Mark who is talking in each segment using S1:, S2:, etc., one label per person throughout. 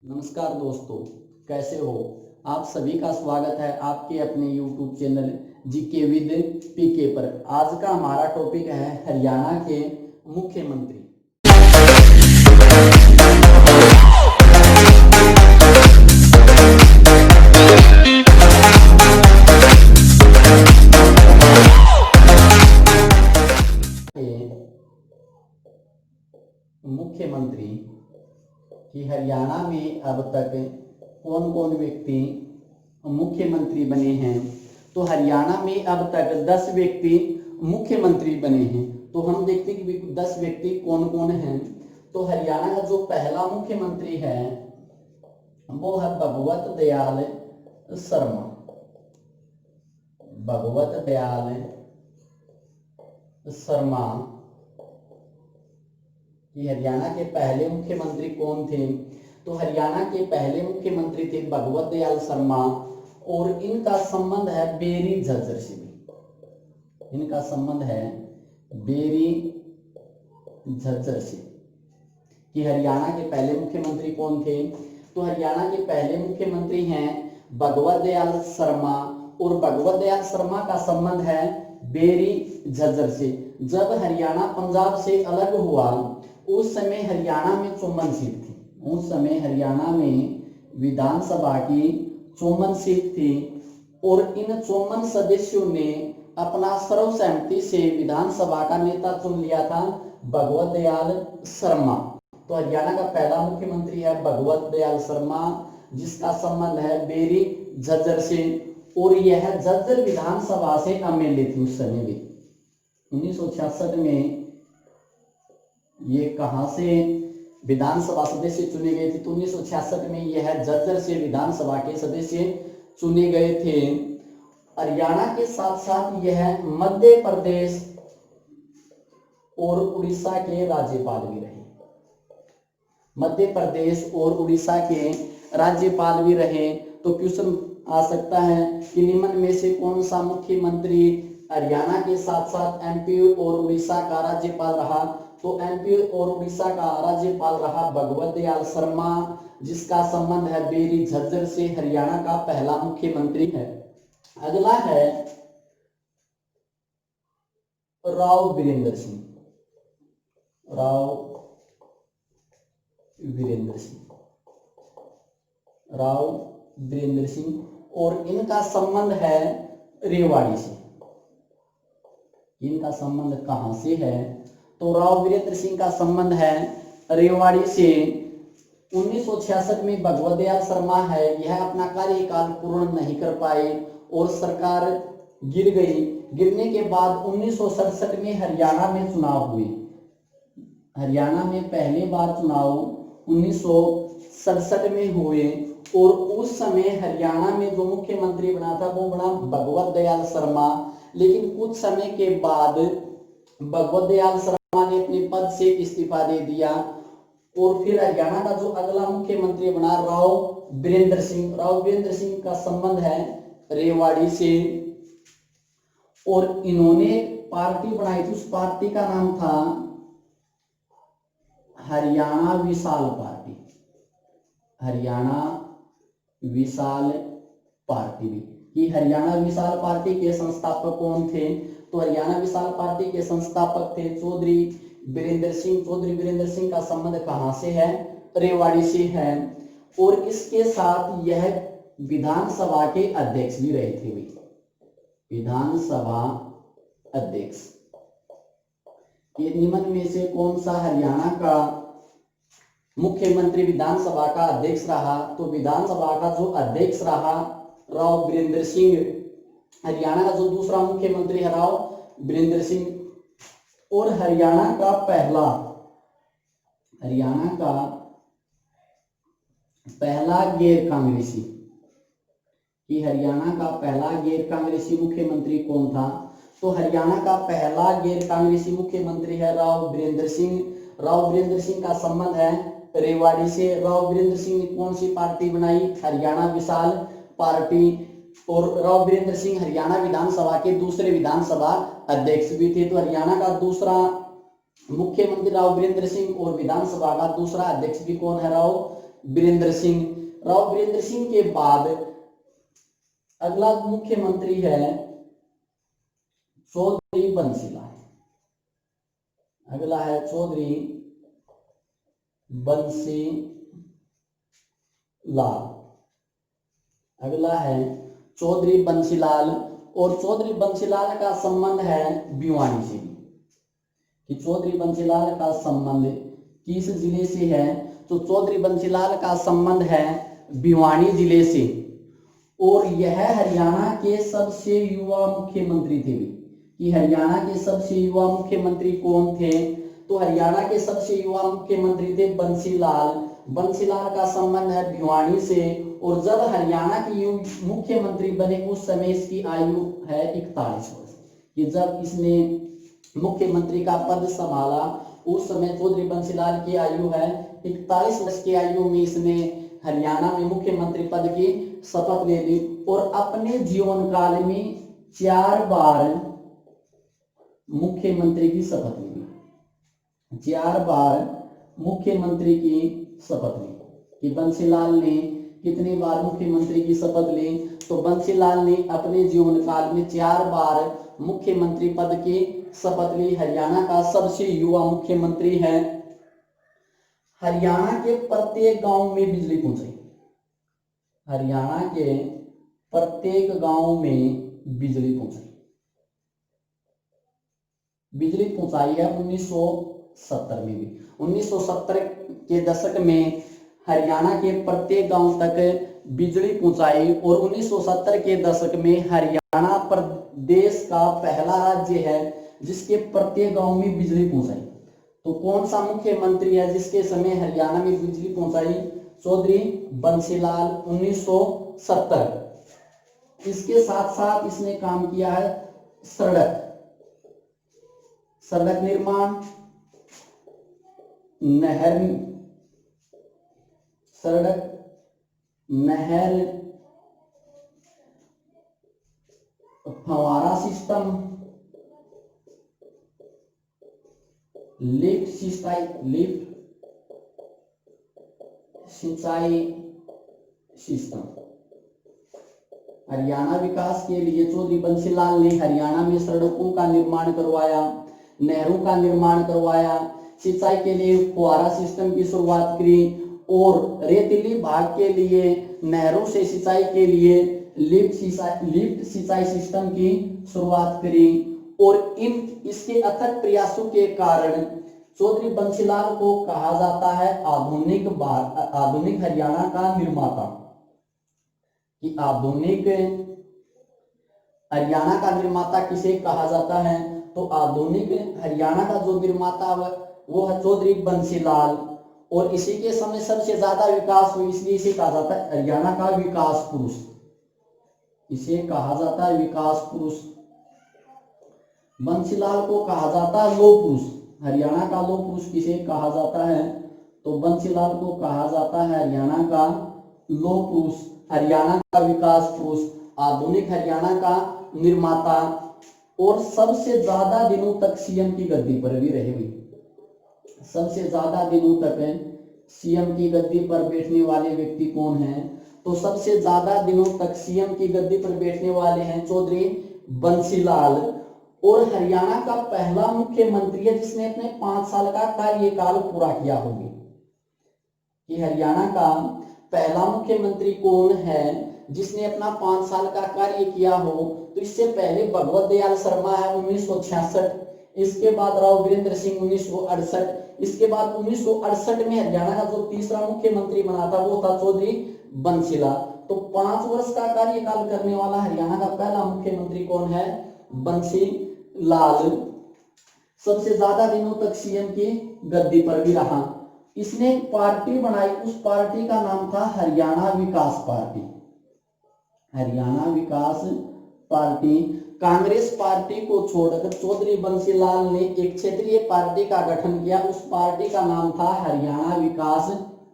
S1: नमस्कार दोस्तों, कैसे हो आप सभी का स्वागत है आपके अपने YouTube चैनल जीके विद पीके पर। आज का हमारा टॉपिक है हरियाणा के मुख्यमंत्री। मुख्यमंत्री कि हरियाणा में अब तक कौन कौन व्यक्ति मुख्यमंत्री बने हैं। तो हरियाणा में अब तक 10 व्यक्ति मुख्यमंत्री बने हैं। तो हम देखते हैं कि 10 व्यक्ति कौन कौन हैं। तो हरियाणा का जो पहला मुख्यमंत्री है वो है भगवत दयाल शर्मा। भगवत दयाल शर्मा कि हरियाणा के पहले मुख्यमंत्री कौन थे। तो हरियाणा के पहले मुख्यमंत्री थे भगवत दयाल शर्मा और इनका संबंध है बेरी झज्जर से भी। इनका संबंध है बेरी झज्जर से। कि हरियाणा के पहले मुख्यमंत्री कौन थे। तो हरियाणा के पहले मुख्यमंत्री हैं भगवत दयाल शर्मा और भगवत दयाल शर्मा का संबंध है बेरी झज्जर से। जब हरियाणा पंजाब से अलग हुआ उस समय हरियाणा में 54 सीट थी। उस समय हरियाणा में विधानसभा की 54 सीट थी और इन 54 सदस्यों ने अपना सर्वसम्मति से विधानसभा का नेता चुन लिया था भगवत दयाल शर्मा। तो हरियाणा का पहला मुख्यमंत्री है भगवत दयाल शर्मा जिसका संबंध है बेरी झज्जर से और यह झज्जर विधानसभा से एमएलए थी उस समय भी। 1966 में ये कहां से विधानसभा सदस्य चुने गए थे। तो 1966 में यह झज्जर से विधानसभा के सदस्य चुने गए थे। हरियाणा के साथ साथ यह मध्य प्रदेश और उड़ीसा के राज्यपाल भी रहे। मध्य प्रदेश और उड़ीसा के राज्यपाल भी रहे। तो क्वेश्चन आ सकता है कि निम्न में से कौन सा मुख्यमंत्री हरियाणा के साथ साथ एमपी और उड़ीसा का राज्यपाल रहा। तो एमपी और उड़ीसा का राज्यपाल रहा भगवत दयाल शर्मा जिसका संबंध है बेरी झज्जर से। हरियाणा का पहला मुख्यमंत्री है। अगला है राव वीरेंद्र सिंह। राव वीरेंद्र सिंह। राव वीरेंद्र सिंह और इनका संबंध है रेवाड़ी से। इनका संबंध कहां से है। तो राव वीरेंद्र सिंह का संबंध है रेवाड़ी से। 1966 में भगवत दयाल शर्मा है यह अपना कार्यकाल पूर्ण नहीं कर पाए और सरकार गिर गई। गिरने के बाद 1967 में हरियाणा में चुनाव हुए। हरियाणा में पहली बार चुनाव 1967 में हुए और उस समय हरियाणा में जो मुख्यमंत्री बना था वो बना भगवत दयाल शर्मा। लेकिन कुछ समय के बाद भगवत दयाल शर्मा ने अपने पद से इस्तीफा दे दिया और फिर हरियाणा का जो अगला मुख्यमंत्री बना राव वीरेंद्र सिंह। राव वीरेंद्र सिंह का संबंध है रेवाड़ी से और इन्होंने पार्टी बनाई थी। उस पार्टी का नाम था हरियाणा विशाल पार्टी। हरियाणा विशाल पार्टी भी। कि हरियाणा विशाल पार्टी के संस्थापक कौन थे। तो हरियाणा विशाल पार्टी के संस्थापक थे चौधरी वीरेंद्र सिंह। चौधरी वीरेंद्र सिंह का संबंध कहां से है। रेवाड़ी से है और इसके साथ यह विधानसभा के अध्यक्ष भी रहे थे। विधानसभा अध्यक्ष। ये निम्न में से कौन सा हरियाणा का मुख्यमंत्री विधानसभा का अध्यक्ष रहा। तो विधानसभा का जो अध्यक्ष रहा राव वीरेंद्र सिंह। हरियाणा का जो दूसरा मुख्यमंत्री है राव वीरेंद्र सिंह और हरियाणा का पहला गैर कांग्रेसी। कि हरियाणा का पहला गैर कांग्रेसी मुख्यमंत्री कौन था। तो हरियाणा का पहला गैर कांग्रेसी मुख्यमंत्री है राव वीरेंद्र सिंह। राव वीरेंद्र सिंह का संबंध है रेवाड़ी से। राव वीरेंद्र सिंह ने कौन सी पार्टी बनाई। हरियाणा विशाल पार्टी। और राव वीरेंद्र सिंह हरियाणा विधानसभा के दूसरे विधानसभा अध्यक्ष भी थे। तो हरियाणा का दूसरा मुख्यमंत्री राव वीरेंद्र सिंह और विधानसभा का दूसरा अध्यक्ष भी कौन है राव वीरेंद्र सिंह। राव वीरेंद्र सिंह के बाद अगला मुख्यमंत्री है चौधरी बंसीलाल। अगला है चौधरी बंसीलाल। अगला है चौधरी बंसीलाल, और चौधरी बंसीलाल का संबंध है भिवानी से। कि चौधरी बंसीलाल का संबंध किस जिले से है? तो चौधरी बंसीलाल का संबंध है भिवानी जिले से। और यह हरियाणा के सबसे युवा मुख्यमंत्री थे। कि हरियाणा के सबसे युवा मुख्यमंत्री कौन थे? तो हरियाणा के सबसे युवा मुख्यमंत्री थे बंसीलाल। बंसीलाल का संबंध है भिवानी से। और जब हरियाणा के मुख्यमंत्री बने उस समय इसकी आयु है 41 वर्ष। कि जब इसने मुख्यमंत्री का पद संभाला उस समय चौधरी बंसीलाल की आयु है 41 वर्ष की आयु में इसने हरियाणा में मुख्यमंत्री पद की शपथ ले ली। और अपने जीवन काल में 4 बार मुख्यमंत्री की शपथ ली। 4 बार मुख्यमंत्री की शपथ ली। कि बंसीलाल ने कितनी बार मुख्यमंत्री की शपथ ली? तो बंसीलाल ने अपने जीवन काल में 4 बार मुख्यमंत्री पद की शपथ ली। हरियाणा का सबसे युवा मुख्यमंत्री है। हरियाणा के प्रत्येक गांव में बिजली पहुंचाई। हरियाणा के प्रत्येक गांव में बिजली पहुंचाई। बिजली पहुंचाई है 1970 में भी। 1970 के दशक में हरियाणा के प्रत्येक गांव तक बिजली पहुंचाई। और 1970 के दशक में हरियाणा प्रदेश का पहला राज्य है जिसके प्रत्येक गांव में बिजली पहुंचाई। तो कौन सा मुख्यमंत्री है जिसके समय हरियाणा में बिजली पहुंचाई? चौधरी बंसीलाल 1970। इसके साथ साथ इसने काम किया है सड़क निर्माण, नहर, फव्वारा सिस्टम, लिफ्ट सिंचाई सिस्टम। हरियाणा विकास के लिए चौधरी बंसीलाल ने हरियाणा में सड़कों का निर्माण करवाया, नहरों का निर्माण करवाया, सिंचाई के लिए फुहारा सिस्टम की शुरुआत की और रेतीली भाग के लिए नहरों से सिंचाई के लिए लिफ्ट सिंचाई सिस्टम की शुरुआत करी। और इसके अथक प्रयासों के कारण चौधरी बंसीलाल को कहा जाता है आधुनिक हरियाणा का निर्माता। कि आधुनिक हरियाणा का निर्माता किसे कहा जाता है? तो आधुनिक हरियाणा का जो निर्माता वो है चौधरी बंसीलाल। और इसी के समय सबसे ज्यादा विकास हुई इसलिए इसे कहा जाता है हरियाणा का विकास पुरुष। इसे कहा जाता है विकास पुरुष। बंसीलाल को कहा जाता है लौह पुरुष। हरियाणा का लौह पुरुष किसे कहा जाता है? तो बंसीलाल को कहा जाता है हरियाणा का लौह पुरुष, हरियाणा का विकास पुरुष, आधुनिक हरियाणा का निर्माता। और सबसे ज्यादा दिनों तक सीएम की गद्दी पर भी रहे हुए। सबसे ज्यादा दिनों तक सीएम की गद्दी पर बैठने वाले व्यक्ति कौन हैं? तो सबसे ज्यादा दिनों तक सीएम की गद्दी पर बैठने वाले हैं चौधरी बंसीलाल। और हरियाणा का पहला मुख्यमंत्री है जिसने अपने 5 साल का कार्यकाल पूरा किया होगा। कि हरियाणा का पहला मुख्यमंत्री कौन है जिसने अपना 5 साल का कार्य किया हो? तो इससे पहले भगवत दयाल शर्मा है 1966, इसके बाद राव वीरेंद्र सिंह 1968, इसके बाद 1968 में हरियाणा का जो तीसरा मुख्यमंत्री बना था वो था चौधरी बंसीलाल। तो 5 वर्ष का कार्यकाल करने वाला हरियाणा का पहला मुख्यमंत्री कौन है? बंसीलाल। सबसे ज्यादा दिनों तक सीएम की गद्दी पर भी रहा। इसने पार्टी बनाई, उस पार्टी का नाम था हरियाणा विकास पार्टी। हरियाणा विकास पार्टी। कांग्रेस पार्टी को छोड़कर चौधरी बंसीलाल ने एक क्षेत्रीय पार्टी का गठन किया, उस पार्टी का नाम था हरियाणा विकास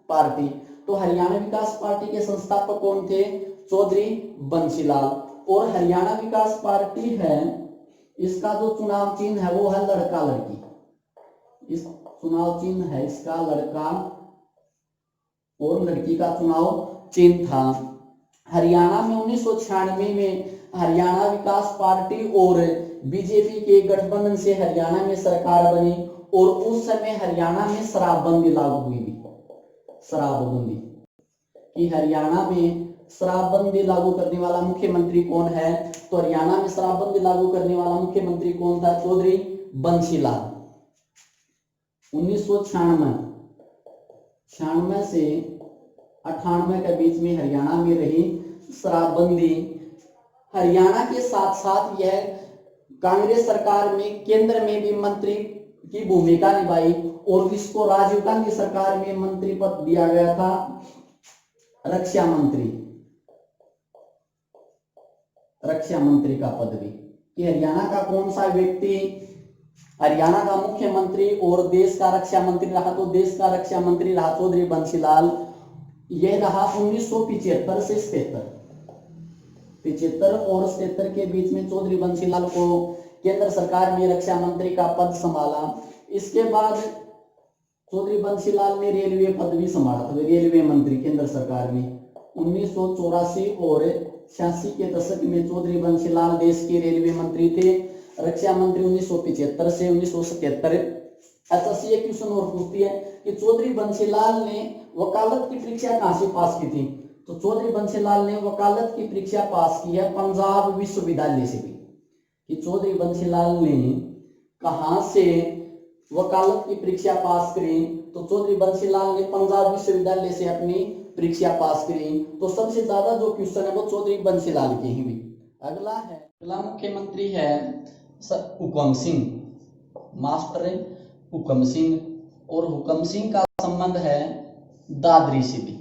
S1: पार्टी। तो हरियाणा विकास पार्टी के संस्थापक कौन थे? चौधरी बंसीलाल। और हरियाणा विकास पार्टी है, इसका जो चुनाव चिन्ह है वो है लड़का लड़की। इस चुनाव चिन्ह है इसका लड़का और लड़की का चुनाव चिन्ह था। हरियाणा में 1996 में हरियाणा विकास पार्टी और बीजेपी के गठबंधन से हरियाणा में सरकार बनी और उस समय हरियाणा में शराबबंदी लागू हुई थी। शराबबंदी कि हरियाणा में शराबबंदी लागू करने वाला मुख्यमंत्री कौन है, तो हरियाणा में शराबबंदी लागू करने वाला मुख्यमंत्री कौन था, चौधरी बंसीलाल। 1996 से 98 के बीच में हरियाणा में रही शराबबंदी। हरियाणा के साथ साथ यह कांग्रेस सरकार में केंद्र में भी मंत्री की भूमिका निभाई और इसको राजीव गांधी सरकार में मंत्री पद दिया गया था, रक्षा मंत्री का पद भी। कि हरियाणा का कौन सा व्यक्ति हरियाणा का मुख्यमंत्री और देश का रक्षा मंत्री रहा, तो देश का रक्षा मंत्री रहा चौधरी बंसीलाल। यह रहा 1975 से 75 और 77 के बीच में चौधरी बंसीलाल को केंद्र सरकार में रक्षा मंत्री का पद संभाला। इसके बाद चौधरी बंसीलाल ने रेलवे पद भी संभाला था, रेलवे मंत्री केंद्र सरकार में। 1984 और 86 के दशक में चौधरी बंसीलाल देश के रेलवे मंत्री थे, रक्षा मंत्री 1975 से 1977। एसएससी एक क्वेश्चन और पूछती है कि चौधरी बंसीलाल ने वकालत की परीक्षा कहां से पास की थी, तो चौधरी बंसीलाल ने वकालत की परीक्षा पास की है पंजाब विश्वविद्यालय से भी। कि चौधरी बंसीलाल ने कहां से वकालत की परीक्षा पास करी, तो चौधरी बंसीलाल ने पंजाब विश्वविद्यालय से अपनी परीक्षा पास करी। तो सबसे ज्यादा जो क्वेश्चन है वो चौधरी बंसीलाल के ही भी। अगला मुख्यमंत्री है हुकम सिंह, मास्टर हुकम सिंह, और हुकम सिंह का संबंध है दादरी से भी।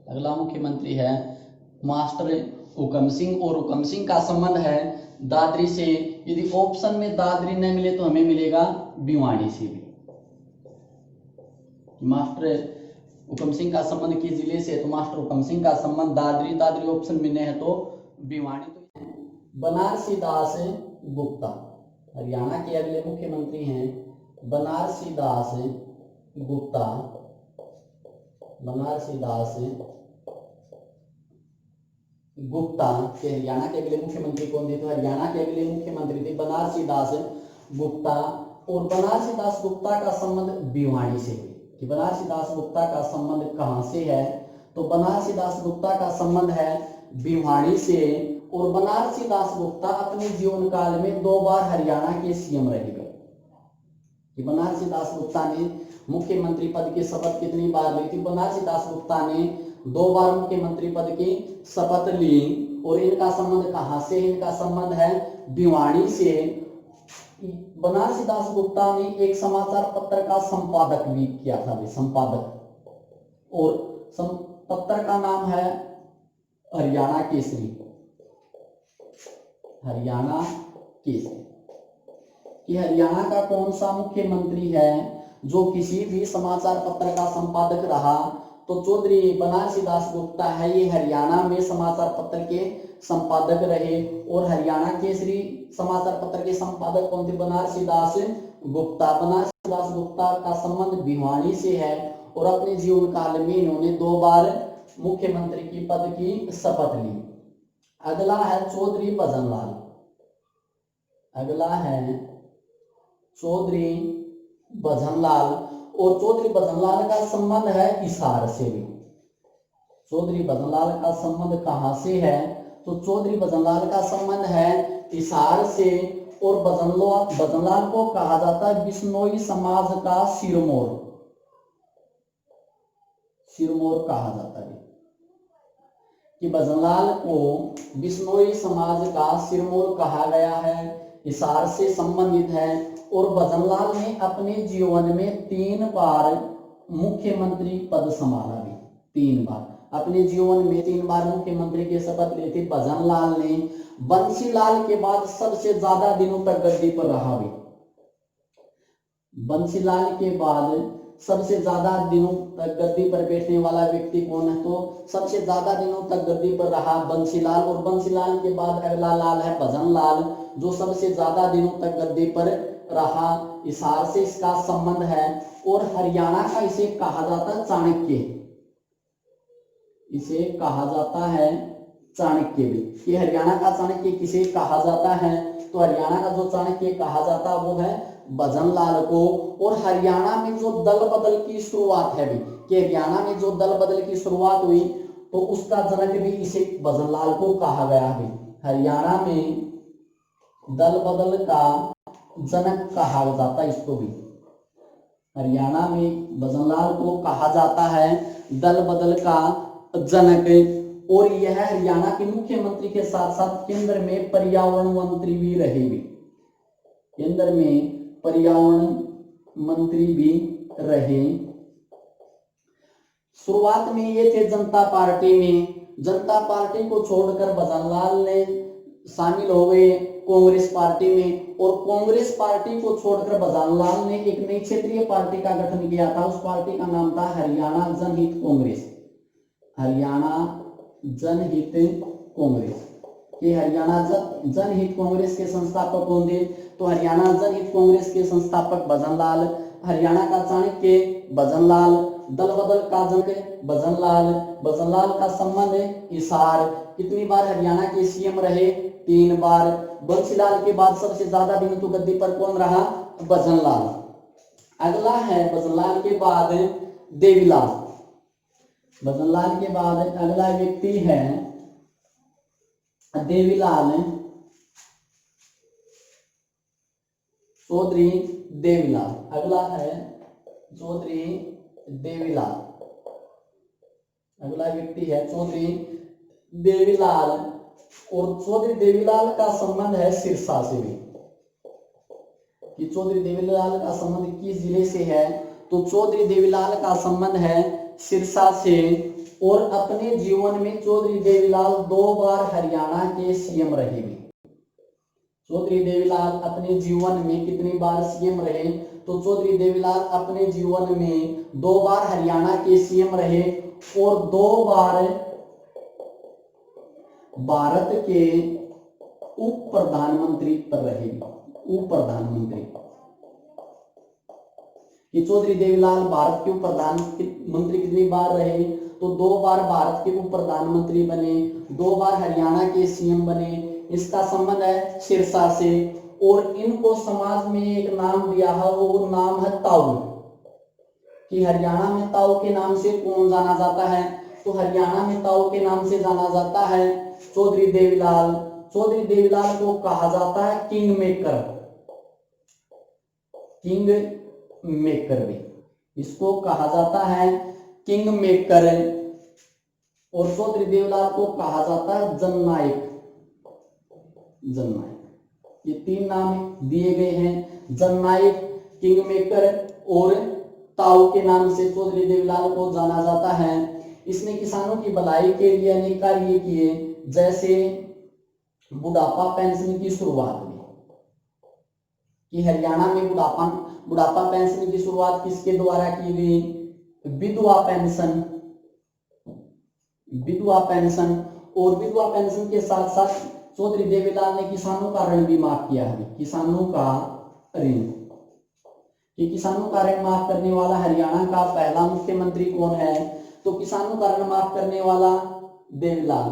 S1: अगला मुख्यमंत्री है मास्टर हुकम सिंह और हुकम सिंह का संबंध है दादरी से। यदि ऑप्शन में दादरी न मिले तो हमें मिलेगा भिवानी से भी। मास्टर हुकम सिंह का संबंध किस जिले से है, तो मास्टर हुकम सिंह का संबंध दादरी ऑप्शन में है तो भिवानी। तो बनारसी दास गुप्ता हरियाणा के अगले मुख्यमंत्री हैं बनारसी दास गुप्ता। बनारसी दास गुप्ता के हरियाणा के अगले मुख्यमंत्री कौन थे, तो हरियाणा के अगले मुख्यमंत्री थे बनारसी दास गुप्ता। और बनारसी दास गुप्ता का संबंध भिवानी से है। कि बनारसी दास गुप्ता का संबंध कहां से है, तो बनारसी दास गुप्ता का संबंध है भिवानी से। और बनारसी दास गुप्ता अपने जीवन काल में 2 बार हरियाणा के सीएम रहे गए। कि बनारसी दास गुप्ता ने मुख्यमंत्री पद की शपथ कितनी बार ली थी, बनारसी दास गुप्ता ने 2 बार मुख्यमंत्री पद की शपथ ली। और इनका संबंध कहां से, इनका संबंध है भिवानी से। बनारसी दास गुप्ता ने एक समाचार पत्र का संपादक भी किया था, संपादक, और पत्र का नाम है हरियाणा केसरी। हरियाणा केसरी। कि हरियाणा का कौन सा मुख्यमंत्री है जो किसी भी समाचार पत्र का संपादक रहा, तो चौधरी बनारसी दास गुप्ता है। ये हरियाणा में समाचार पत्र के संपादक रहे। और हरियाणा केसरी समाचार पत्र के संपादक कौन थे, बनारसी दास गुप्ता। बनारसी दास गुप्ता का संबंध भिवानी से है और अपने जीवन काल में इन्होंने 2 बार मुख्यमंत्री की पद की शपथ ली। अगला है चौधरी भजनलाल। अगला है चौधरी भजनलाल। और चौधरी भजनलाल का संबंध है हिसार से भी। चौधरी भजनलाल का संबंध कहां से है, तो चौधरी भजनलाल का संबंध है हिसार से। और भजनलाल को कहा जाता है बिश्नोई समाज का सिरमौर। सिरमौर कहा जाता है। कि भजनलाल को बिश्नोई समाज का सिरमौर कहा गया है, हिसार से संबंधित है। और भजनलाल ने अपने जीवन में 3 बार मुख्यमंत्री पद संभाला भी। 3 बार अपने जीवन में 3 बार मुख्यमंत्री की शपथ ली थी भजनलाल ने। बंसीलाल के बाद सबसे ज्यादा दिनों तक गद्दी पर रहा भी। बंसीलाल के बाद सबसे ज्यादा दिनों तक गद्दी पर बैठने वाला व्यक्ति कौन है, तो सबसे ज्यादा दिनों तक गद्दी पर रहा बंसीलाल। और बंसीलाल के बाद अगला लाल है भजनलाल, जो सबसे ज्यादा दिनों तक गद्दी पर रहा। हिसार से इसका संबंध है। और हरियाणा का इसे कहा जाता है चाणक्य। इसे कहा जाता है चाणक्य भी। कि हरियाणा का चाणक्य किसे कहा जाता है, तो हरियाणा का जो चाणक्य कहा जाता है वो है भजनलाल को। और हरियाणा में जो दल बदल की शुरुआत है भी, कि हरियाणा में जो दल बदल की शुरुआत हुई तो उसका जनक भी इसे भजनलाल को कहा गया भी। हरियाणा में दल बदल का जनक कहा जाता है इसको भी। हरियाणा में भजनलाल को कहा जाता है दल बदल का जनक। और यह हरियाणा के मुख्यमंत्री के साथ साथ केंद्र में पर्यावरण मंत्री भी रहे भी। केंद्र में पर्यावरण मंत्री भी रहे। शुरुआत में ये थे जनता पार्टी में, जनता पार्टी को छोड़कर भजनलाल ने शामिल हो गए कांग्रेस पार्टी में। और कांग्रेस पार्टी को छोड़कर भजनलाल ने एक नई क्षेत्रीय पार्टी का गठन किया था। उस पार्टी का नाम था हरियाणा जनहित कांग्रेस। हरियाणा जनहित कांग्रेस। कि हरियाणा जनहित कांग्रेस के संस्थापक कौन थे, तो हरियाणा जनहित कांग्रेस के संस्थापक भजनलाल। हरियाणा का चाणक्य भजनलाल, दल बदल का जनक भजनलाल। भजनलाल का संबंध हिसार। कितनी बार हरियाणा के सीएम रहे, 3 बार। बंसीलाल के बाद सबसे ज्यादा दिन तो गद्दी पर कौन रहा, भजनलाल। अगला है भजनलाल के बाद देवीलाल। भजनलाल के बाद अगला व्यक्ति है देवीलाल चौधरी देवीलाल। अगला है चौधरी देवीलाल। अगला व्यक्ति है चौधरी देवीलाल। और चौधरी देवीलाल का संबंध है सिरसा से भी। कि चौधरी देवीलाल का संबंध किस जिले से है, तो चौधरी देवीलाल का संबंध है सिरसा से। और अपने जीवन में चौधरी देवीलाल 2 बार हरियाणा के सीएम रहे भी। चौधरी देवीलाल अपने जीवन में कितनी बार सीएम रहे, तो चौधरी देवीलाल अपने जीवन में 2 बार हरियाणा के सीएम रहे। और 2 बार भारत के उप प्रधानमंत्री पर रहे। उप प्रधानमंत्री कि चौधरी देवीलाल भारत के उप प्रधानमंत्री कितनी बार रहे, तो 2 बार भारत के उप प्रधानमंत्री बने, 2 बार हरियाणा के सीएम बने। इसका संबंध है सिरसा से। और इनको समाज में एक नाम दिया है, वो नाम है ताऊ। कि हरियाणा में ताऊ के नाम से कौन जाना जाता है, तो हरियाणा में ताऊ के नाम से जाना जाता है चौधरी देवीलाल। चौधरी देवीलाल को कहा जाता है किंग मेकर। किंग मेकर भी इसको कहा जाता है किंग मेकर। और चौधरी देवीलाल को कहा जाता है जननायक। जननायक, ये 3 नाम दिए गए हैं, जननायक, किंग मेकर और ताऊ के नाम से चौधरी देवीलाल को जाना जाता है। इसने किसानों की भलाई के लिए अनेक कार्य किए, जैसे बुढ़ापा पेंशन की शुरुआत में। कि हरियाणा में बुढ़ापा पेंशन की शुरुआत किसके द्वारा की गई, विधवा पेंशन। विधवा पेंशन। और विधवा पेंशन के साथ साथ चौधरी देवीलाल ने किसानों का ऋण भी माफ किया है। किसानों का ऋण। कि किसानों का ऋण माफ करने वाला हरियाणा का पहला मुख्यमंत्री कौन है, तो किसानों का ऋण माफ करने वाला देवीलाल।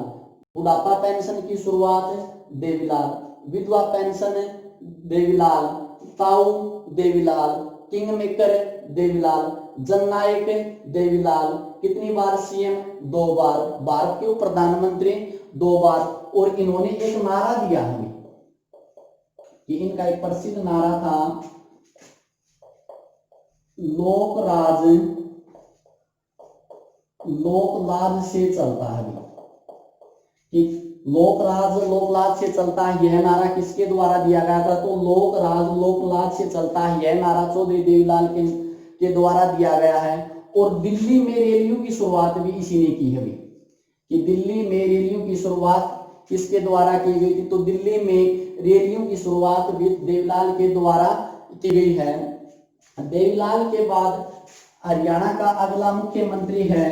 S1: बुढ़ापा पेंशन की शुरुआत देवीलाल, विधवा पेंशन देवीलाल, ताऊ देवीलाल, किंग मेकर देवीलाल, जननायक देवीलाल। कितनी बार सीएम, 2 बार। भारत के उप प्रधानमंत्री 2 बार। और इन्होंने एक नारा दिया हमें, कि इनका एक प्रसिद्ध नारा था, लोकराज लोकलाज से चलता है। कि लोकराज लोकलाज से चलता है, यह नारा किसके द्वारा दिया गया था, तो लोकराज लोकलाज से चलता है, यह नारा चौधरी देवीलाल के द्वारा दिया गया है। और दिल्ली में रैलियों की शुरुआत भी इसी ने की है भी। कि दिल्ली में रैलियों की शुरुआत किसके द्वारा की गई थी, तो दिल्ली में रैलियों की शुरुआत भी देवीलाल के द्वारा की गई है। देवीलाल के बाद हरियाणा का अगला मुख्यमंत्री है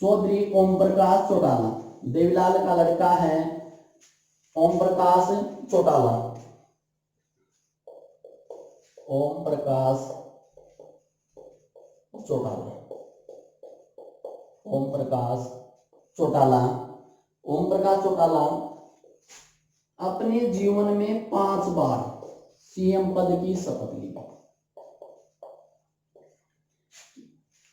S1: चौधरी ओम प्रकाश चौटाला। देवीलाल का लड़का है ओम प्रकाश चौटाला। ओम प्रकाश चौटाला। ओम प्रकाश चौटाला, ओम प्रकाश चौटाला अपने जीवन में 5 बार सीएम पद की शपथ ली।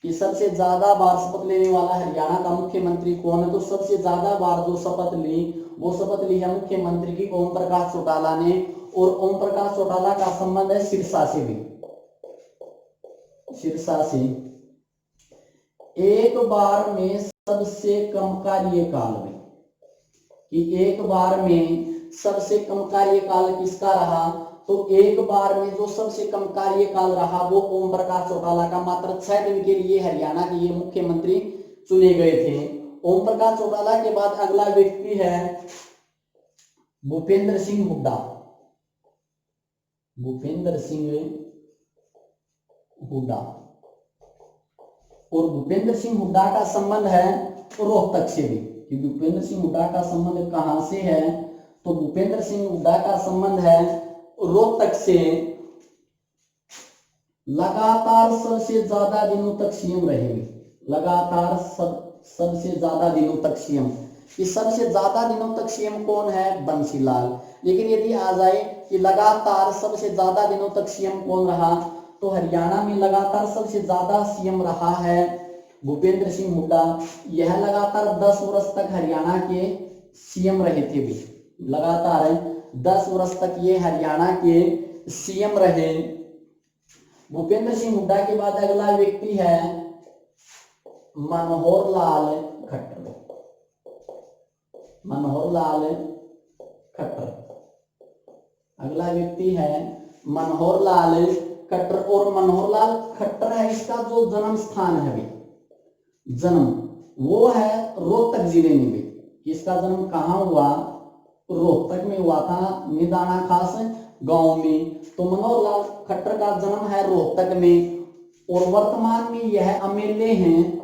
S1: कि सबसे ज्यादा बार शपथ लेने वाला हरियाणा का मुख्यमंत्री कौन है, तो सबसे ज्यादा बार जो शपथ ली वो शपथ ली है मुख्यमंत्री की ओम प्रकाश चौटाला ने। और ओम प्रकाश चौटाला का संबंध है सिरसा से भी, सिरसा से। एक बार में सबसे कम कार्यकाल में, कि एक बार में सबसे कम कार्यकाल किसका रहा, तो एक बार में जो सबसे कम कार्यकाल रहा वो ओम प्रकाश चौटाला का। मात्र 6 दिन के लिए हरियाणा के ये मुख्यमंत्री चुने गए थे। ओम प्रकाश चौटाला के बाद अगला व्यक्ति है भूपेंद्र सिंह हुड्डा। भूपेंद्र सिंह हुड्डा, और भूपेंद्र सिंह हुड्डा का संबंध है रोहतक से भी। कि भूपेंद्र सिंह हुड्डा का संबंध कहां से है, तो भूपेंद्र सिंह हुड्डा का संबंध है रोहतक से। लगातार सबसे ज्यादा दिनों तक सीएम रहे, लगातार सबसे ज्यादा दिनों तक सीएम। इस सबसे ज्यादा दिनों तक सीएम कौन है, बंसीलाल। लेकिन यदि आ जाए कि लगातार सबसे ज्यादा दिनों तक सीएम कौन रहा, तो हरियाणा में लगातार सबसे ज्यादा सीएम रहा है भूपेंद्र सिंह हुड्डा। यह लगातार 10 वर्ष तक हरियाणा के सीएम रहे थे भी, लगातार 10 वर्ष तक ये हरियाणा के सीएम रहे। भूपेंद्र सिंह हुड्डा के बाद अगला व्यक्ति है मनोहर लाल खट्टर। मनोहर लाल खट्टर अगला व्यक्ति है मनोहर लाल खट्टर। और मनोहर लाल खट्टर है, इसका जो जन्म स्थान है भी, जन्म वो है रोहतक जिले में भी। इसका जन्म कहाँ हुआ, रोहतक में हुआ था, निदाना खास गांव में। तो मनोहर लाल खट्टर का जन्म है रोहतक में, और वर्तमान में यह एमएलए हैं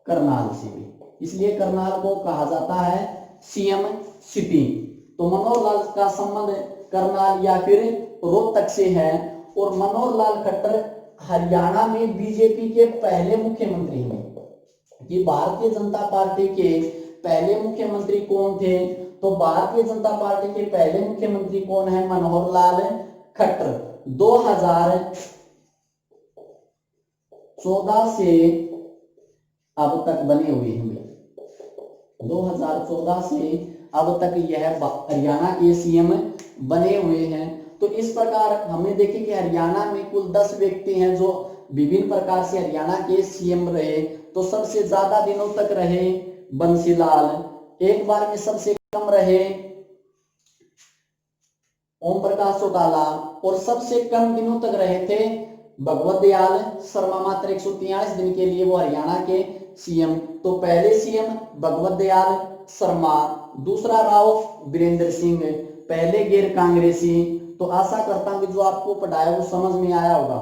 S1: करनाल से भी, इसलिए करनाल को कहा जाता है सीएम सिटी। तो मनोहर लाल का संबंध करनाल या फिर रोहतक से है। और मनोहर लाल खट्टर हरियाणा में बीजेपी के पहले मुख्यमंत्री हैं। कि भारतीय जनता पार्टी के पहले मुख्यमंत्री कौन थे, तो भारतीय जनता पार्टी के पहले मुख्यमंत्री कौन है, मनोहर लाल खट्टर। 2014 से अब तक बने हुए हैं, 2014 से अब तक यह हरियाणा के सीएम बने हुए हैं। तो इस प्रकार हमने देखे कि हरियाणा में कुल 10 व्यक्ति हैं जो विभिन्न प्रकार से हरियाणा के सीएम रहे। तो सबसे ज्यादा दिनों तक रहे बंसीलाल, एक बार में सबसे कम रहे ओम प्रकाश चौटाला, और सबसे कम दिनों तक रहे थे भगवत दयाल शर्मा। मात्र 143 दिन के लिए वो हरियाणा के सीएम। तो पहले सीएम भगवत दयाल शर्मा, दूसरा राव वीरेंद्र सिंह, पहले गैर कांग्रेसी। तो आशा करता हूं कि जो आपको पढ़ाया वो समझ में आया होगा।